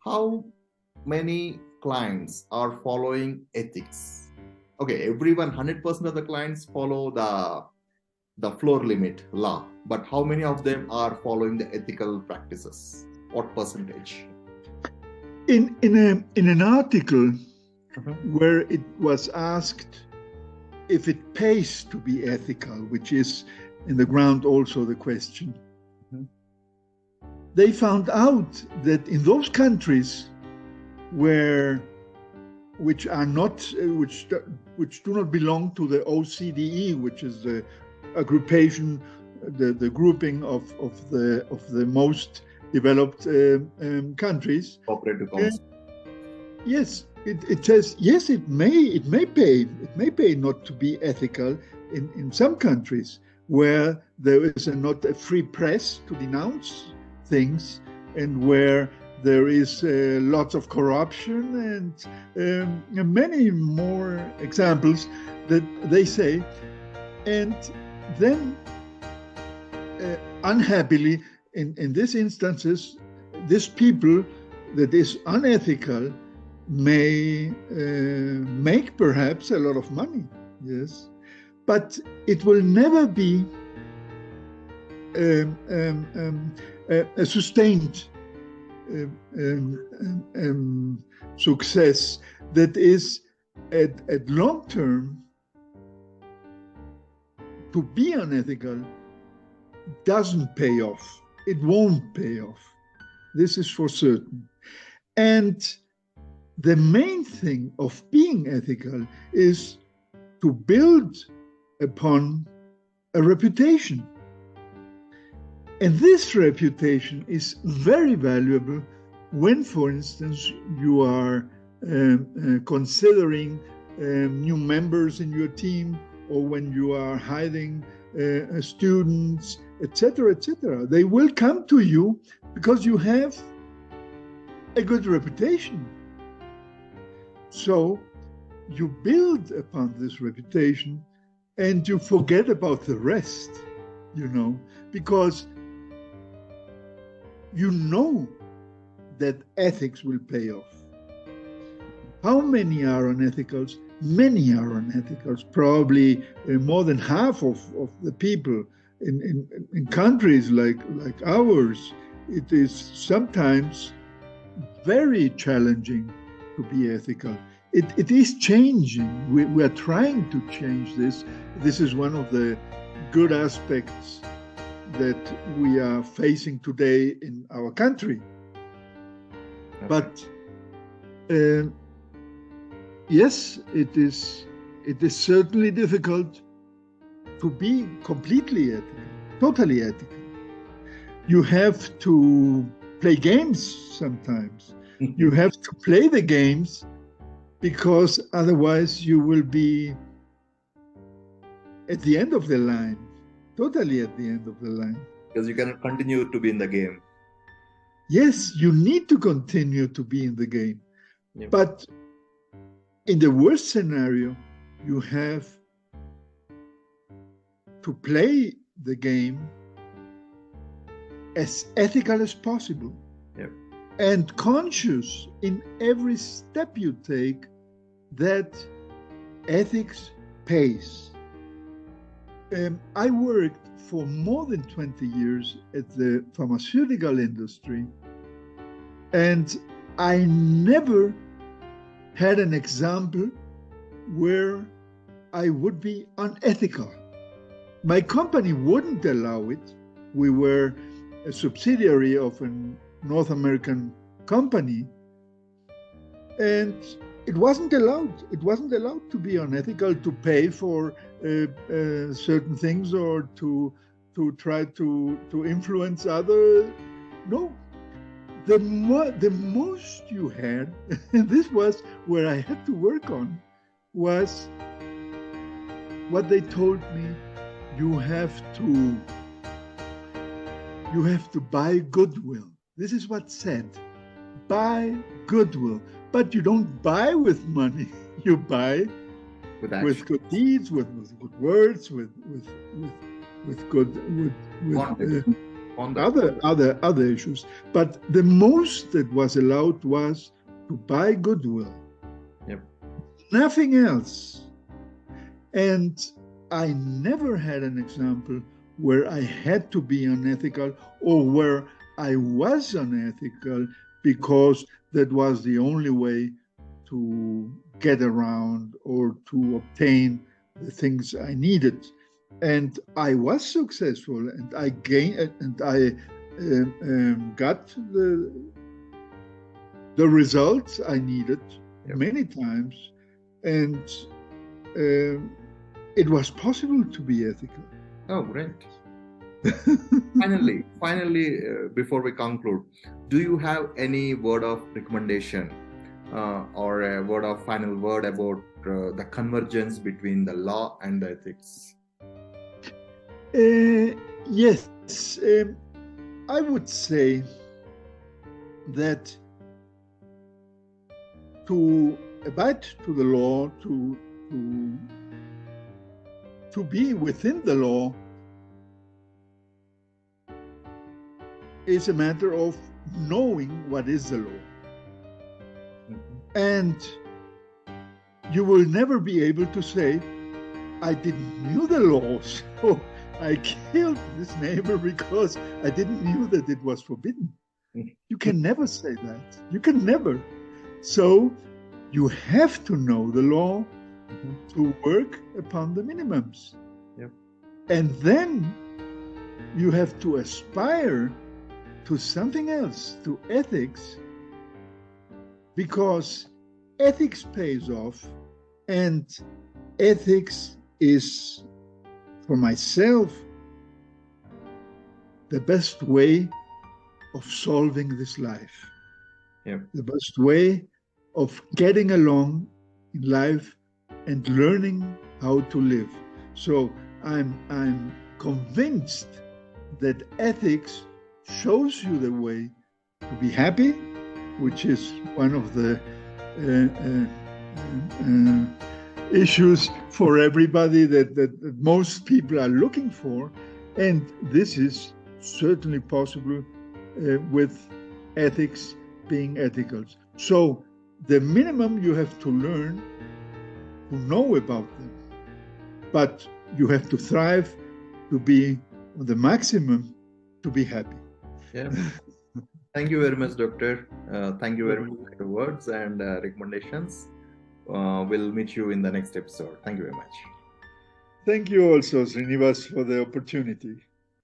how many clients are following ethics? Okay, everyone, 100% of the clients follow the floor limit law, but how many of them are following the ethical practices? What percentage? In an article Mhm. where it was asked if it pays to be ethical, which is in the ground also the question, Mhm. they found out that in those countries which are not which do not belong to the OCDE, which is the aggregation, the grouping of the most developed countries. Cooperative council. Yes, it says yes. It may pay not to be ethical in some countries where there is not a free press to denounce things, and where there is lots of corruption and many more examples that they say. And then, unhappily, in these instances, these people that is unethical may make perhaps a lot of money, yes, but it will never be a sustained success that is at long term. To be unethical doesn't pay off. It won't pay off. This is for certain. And the main thing of being ethical is to build upon a reputation. And this reputation is very valuable when, for instance, you are considering new members in your team, or when you are hiring students, etc., etc. They will come to you because you have a good reputation. So you build upon this reputation and you forget about the rest, because you know that ethics will pay off. How many are unethicals? Many are unethicals. Probably more than half of the people in countries like ours, it is sometimes very challenging to be ethical. It is changing. We are trying to change this. This is one of the good aspects that we are facing today in our country. Okay. But yes, it is certainly difficult to be completely ethical, totally ethical. You have to play games sometimes. You have to play the games, because otherwise you will be at the end of the line, totally at the end of the line. Because you cannot continue to be in the game. Yes, you need to continue to be in the game. Yeah. But in the worst scenario, you have to play the game as ethical as possible. Yep. And conscious in every step you take that ethics pays. I worked for more than 20 years at the pharmaceutical industry, and I never had an example where I would be unethical. My company wouldn't allow it. We were a subsidiary of a North American company, and it wasn't allowed. It wasn't allowed to be unethical, to pay for certain things, or to try to influence others. No. The most you had, and this was where I had to work on, was what they told me: you have to buy goodwill. This is what's said: buy goodwill. But you don't buy with money. You buy with good deeds, with good words, with good On the other issues. But the most that was allowed was to buy goodwill. Yep. Nothing else. And I never had an example where I had to be unethical or where I was unethical because that was the only way to get around or to obtain the things I needed. And I was successful, and I gained, and I got the results I needed many times, and it was possible to be ethical. Oh, great. Finally, before we conclude, do you have any word of recommendation or a final word about the convergence between the law and the ethics? Yes, I would say that to abide to the law, to be within the law, is a matter of knowing what is the law. And you will never be able to say, I didn't know the law, so I killed this neighbor because I didn't know that it was forbidden. You can never say that. You can never. So you have to know the law to work upon the minimums. Yep. And then you have to aspire to something else, to ethics, because ethics pays off, and ethics is, for myself, the best way of solving this life. Yep. The best way of getting along in life and learning how to live. So I'm convinced that ethics shows you the way to be happy, which is one of the issues for everybody that most people are looking for. And this is certainly possible with ethics being ethical. So the minimum you have to learn to know about them, but you have to thrive to be on the maximum to be happy. Yeah. Thank you very much, Doctor. Thank you very much for your words and recommendations. We'll meet you in the next episode. Thank you very much. Thank you also, Srinivas, for the opportunity.